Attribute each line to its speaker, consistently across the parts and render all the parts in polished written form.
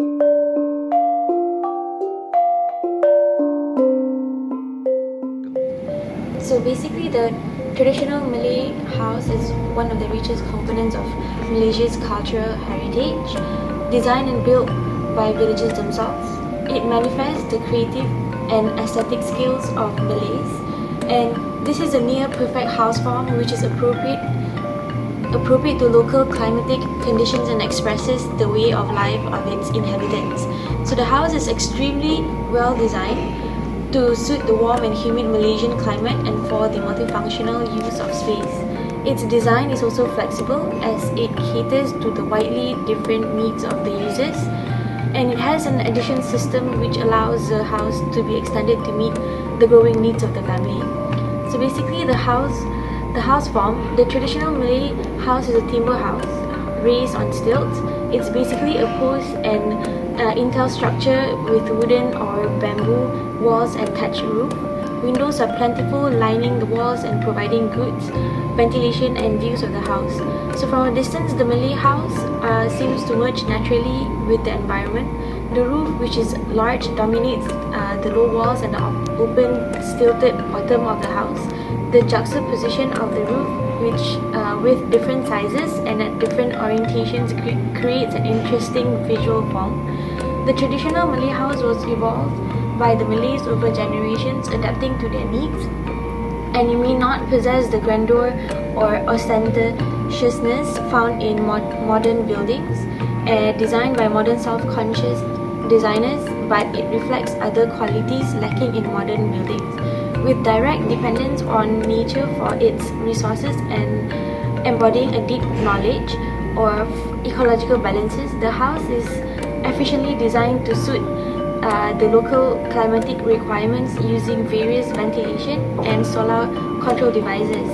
Speaker 1: So basically, the traditional Malay house is one of the richest components of Malaysia's cultural heritage, designed and built by villagers themselves. It manifests the creative and aesthetic skills of Malays, and this is a near perfect house form which is appropriate to local climatic conditions and expresses the way of life of its inhabitants. So the house is extremely well designed to suit the warm and humid Malaysian climate and for the multifunctional use of space. Its design is also flexible as it caters to the widely different needs of the users, and it has an addition system which allows the house to be extended to meet the growing needs of the family. So basically the house form, the traditional Malay house is a timber house raised on stilts. It's basically a post and intel structure with wooden or bamboo walls and thatched roof. Windows are plentiful, lining the walls and providing good ventilation and views of the house. So from a distance, the Malay house seems to merge naturally with the environment. The roof, which is large, dominates the low walls and the open, stilted bottom of the house. The juxtaposition of the roof, which with different sizes and at different orientations, creates an interesting visual form. The traditional Malay house was evolved by the Malays over generations, adapting to their needs, and it may not possess the grandeur or ostentatiousness found in modern buildings, designed by modern self-conscious designers, but it reflects other qualities lacking in modern buildings. With direct dependence on nature for its resources and embodying a deep knowledge of ecological balances, the house is efficiently designed to suit the local climatic requirements using various ventilation and solar control devices.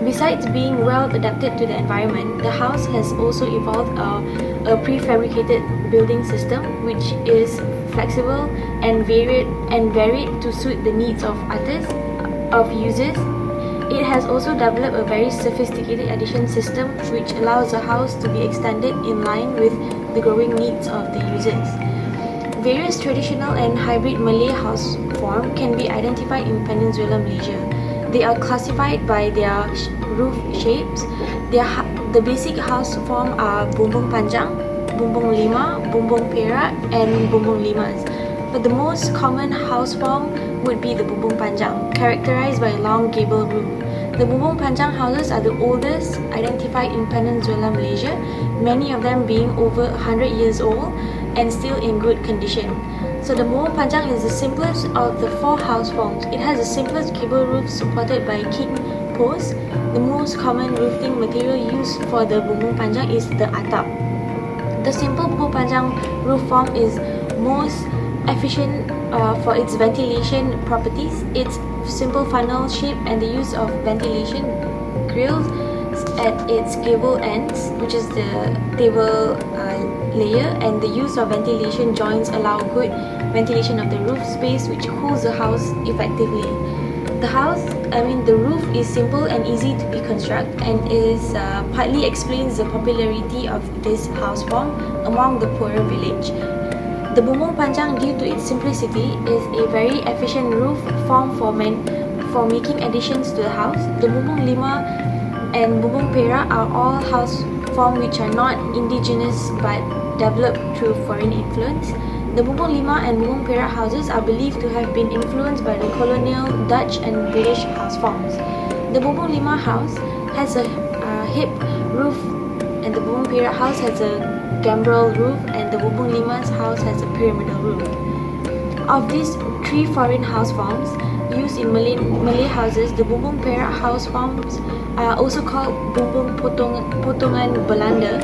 Speaker 1: Besides being well adapted to the environment, the house has also evolved a prefabricated building system which is flexible and varied to suit the needs of users. It has also developed a very sophisticated addition system which allows the house to be extended in line with the growing needs of the users. Various traditional and hybrid Malay house form can be identified in Peninsular Malaysia. They are classified by their roof shapes. The basic house form are bumbung panjang, bumbung lima, bumbung perak, and bumbung limas. But the most common house form would be the bumbung panjang, characterized by a long gable roof. The bumbung panjang houses are the oldest identified in Peninsular Malaysia, many of them being over 100 years old and still in good condition. So the bumbung panjang is the simplest of the four house forms. It has the simplest gable roof supported by king posts. The most common roofing material used for the bumbung panjang is the atap. The simple bumbung panjang roof form is most efficient for its ventilation properties. Its simple funnel shape and the use of ventilation grills at its gable ends, which is the table layer, and the use of ventilation joints allow good ventilation of the roof space, which cools the house effectively. The roof is simple and easy to be constructed, and is partly explains the popularity of this house form among the poorer village. The bumbung panjang, due to its simplicity, is a very efficient roof form for making additions to the house. The bumbung lima and bumbung perak are all house form which are not indigenous but developed through foreign influence. The bumbung lima and bumbung perak houses are believed to have been influenced by the colonial Dutch and British house forms. The bumbung lima house has a hip roof, and the bumbung perak house has a gambrel roof, and the bumbung lima's house has a pyramidal roof. Of these three foreign house forms used in Malay houses, the bumbung perak house forms are also called bumbung potongan Belanda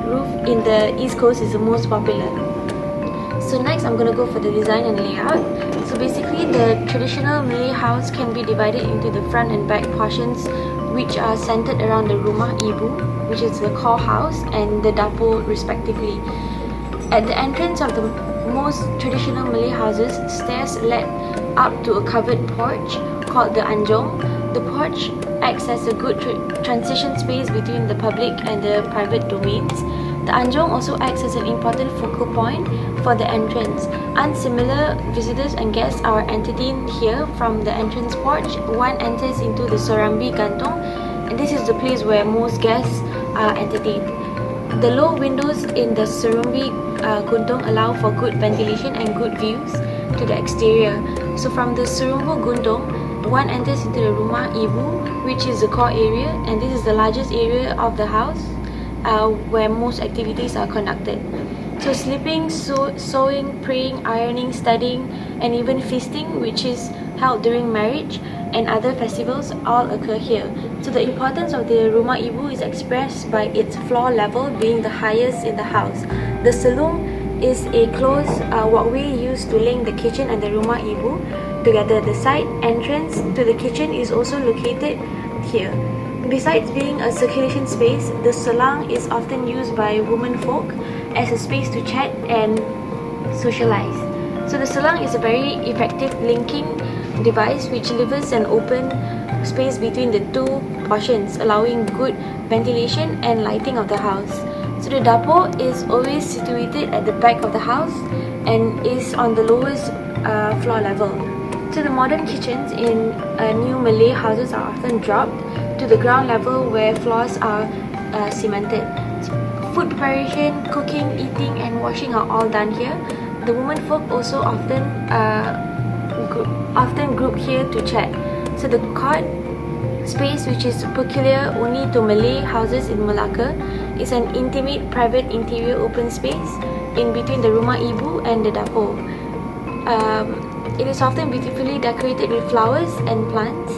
Speaker 1: roof in the East Coast is the most popular. So next I'm going to go for the design and layout. So basically the traditional Malay house can be divided into the front and back portions, which are centered around the rumah ibu, which is the core house, and the dapur respectively. At the entrance of the most traditional Malay houses, stairs led up to a covered porch called the anjong. The porch acts as a good transition space between the public and the private domains. The anjong also acts as an important focal point for the entrance. Unsimilar visitors and guests are entertained here from the entrance porch. One enters into the Serambi Gantung, and this is the place where most guests are entertained. The low windows in the Serambi Guntung allow for good ventilation and good views to the exterior. So from the Serumbu Guntung, one enters into the Rumah Ibu, which is the core area, and this is the largest area of the house where most activities are conducted. So sleeping, sewing, praying, ironing, studying, and even feasting, which is held during marriage and other festivals, all occur here. So the importance of the Rumah Ibu is expressed by its floor level being the highest in the house. The Selung is a closed walkway used to link the kitchen and the Rumah Ibu together. The side entrance to the kitchen is also located here. Besides being a circulation space, the Selang is often used by women folk as a space to chat and socialize. So the Selang is a very effective linking device which delivers an open space between the two portions, allowing good ventilation and lighting of the house. So the dapur is always situated at the back of the house and is on the lowest floor level. So the modern kitchens in new Malay houses are often dropped to the ground level where floors are cemented. Food preparation, cooking, eating and washing are all done here. The women folk also often group here to chat. So the court space, which is peculiar only to Malay houses in Malacca, is an intimate, private, interior open space in between the Rumah Ibu and the dapur. It is often beautifully decorated with flowers and plants,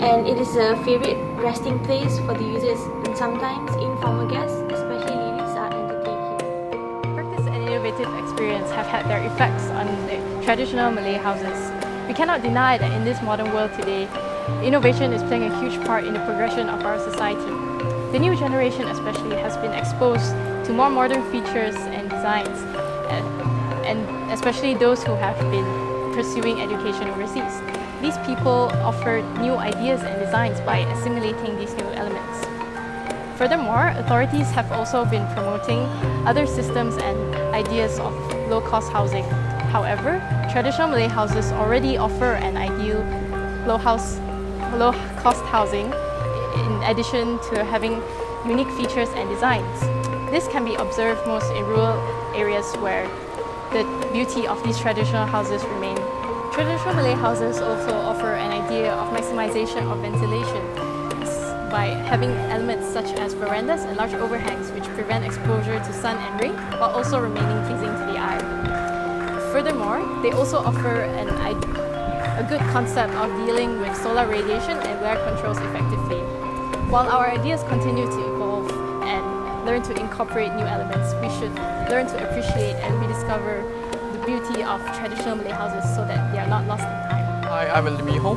Speaker 1: and it is a favorite resting place for the users, and sometimes informal guests, especially ladies, are entertained here.
Speaker 2: Practice and innovative experience have had their effects on the traditional Malay houses. We cannot deny that in this modern world today, innovation is playing a huge part in the progression of our society. The new generation especially has been exposed to more modern features and designs, and especially those who have been pursuing education overseas. These people offer new ideas and designs by assimilating these new elements. Furthermore, authorities have also been promoting other systems and ideas of low-cost housing. However, traditional Malay houses already offer an ideal low-cost housing in addition to having unique features and designs. This can be observed most in rural areas where the beauty of these traditional houses remain. Traditional Malay houses also offer an idea of maximization of ventilation by having elements such as verandas and large overhangs which prevent exposure to sun and rain while also remaining pleasing to the eye. Furthermore, they also offer a good concept of dealing with solar radiation and glare controls effectively. While our ideas continue to evolve and learn to incorporate new elements, we should learn to appreciate and rediscover the beauty of traditional Malay houses so that they are not lost in time.
Speaker 3: Hi, I'm Limiho.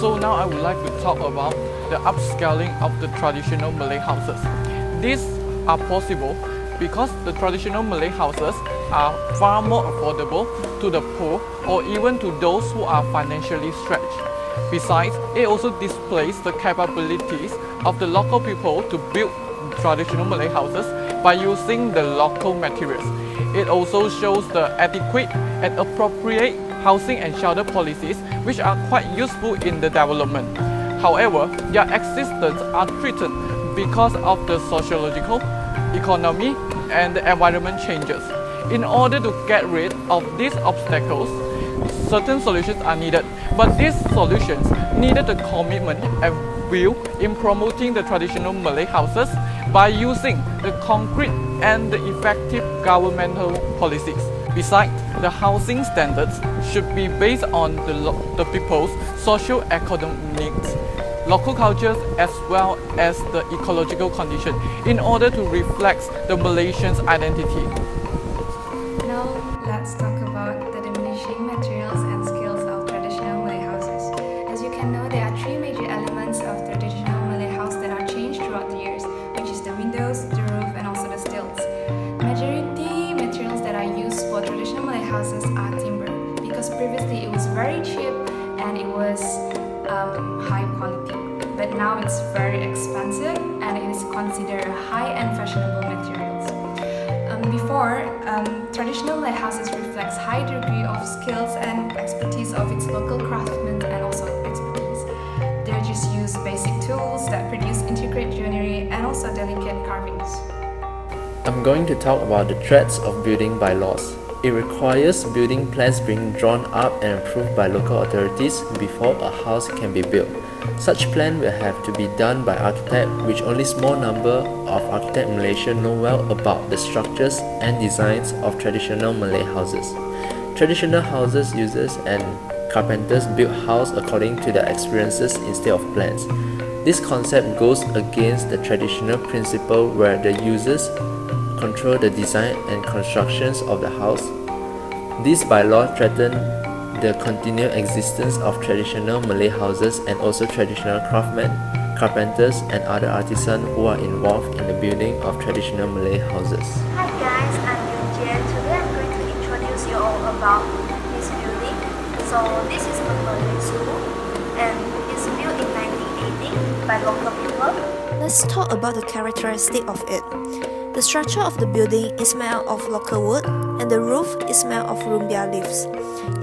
Speaker 3: So now I would like to talk about the upscaling of the traditional Malay houses. These are possible because the traditional Malay houses are far more affordable to the poor or even to those who are financially stretched. Besides, it also displays the capabilities of the local people to build traditional Malay houses by using the local materials. It also shows the adequate and appropriate housing and shelter policies which are quite useful in the development. However, their existence are threatened because of the sociological, economy, and the environment changes. In order to get rid of these obstacles, certain solutions are needed, but these solutions needed a commitment and will in promoting the traditional Malay houses by using the concrete and the effective governmental policies. Besides, the housing standards should be based on the people's socio-economic needs, local cultures as well as the ecological condition in order to reflect the Malaysian's identity.
Speaker 4: Now, let's talk about the diminishing materials and skills of traditional Malay houses. As you can know, there are three major elements of traditional Malay house that are changed throughout the years, which is the windows, the roof, and also the stilts. Majority materials that are used for traditional Malay houses are timber, because previously it was very cheap and it was high quality. But now it's very expensive and it is considered high and fashionable materials. traditional Malay houses reflects high degree of skills and expertise of its local craftsmen and also expertise. They just use basic tools that produce intricate joinery and also delicate carvings.
Speaker 5: I'm going to talk about the threats of building bylaws. It requires building plans being drawn up and approved by local authorities before a house can be built. Such plan will have to be done by architect, which only small number of architects in Malaysia know well about the structures and designs of traditional Malay houses. Traditional houses users and carpenters build house according to their experiences instead of plans. This concept goes against the traditional principle where the users control the design and constructions of the house. This bylaw threaten the continued existence of traditional Malay houses and also traditional craftsmen, carpenters and other artisans who are involved in the building of traditional Malay houses.
Speaker 6: Hi guys, I'm Yunjian. Today I'm going to introduce you all about this building. So this is the Malay school and it's built in 1980 by local people.
Speaker 7: Let's talk about the characteristic of it. The structure of the building is made out of local wood and the roof is made of rumbia leaves.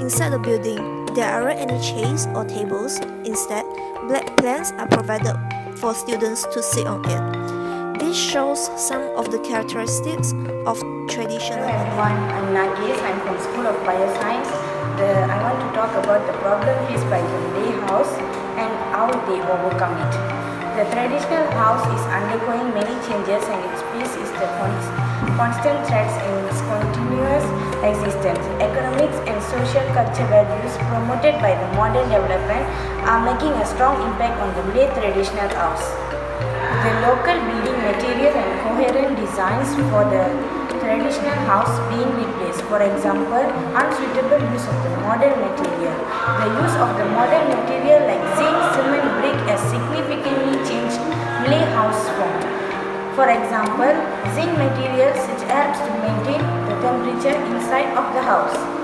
Speaker 7: Inside the building, there aren't any chairs or tables. Instead, black planks are provided for students to sit on it. This shows some of the characteristics of traditional
Speaker 8: Hello everyone, I'm Nagees. I'm from School of Bioscience. I want to talk about the problem faced by the Malay house and how they overcome it. The traditional house is undergoing many changes and its peace is the constant threats in its continuous existence. Economics and social culture values promoted by the modern development are making a strong impact on the Malay traditional house. The local building material and coherent designs for the traditional house being replaced. For example, unsuitable use of the modern material. The use of the modern material like zinc, cement, brick has significantly changed Malay house form. For example, zinc material which helps to maintain the temperature inside of the house.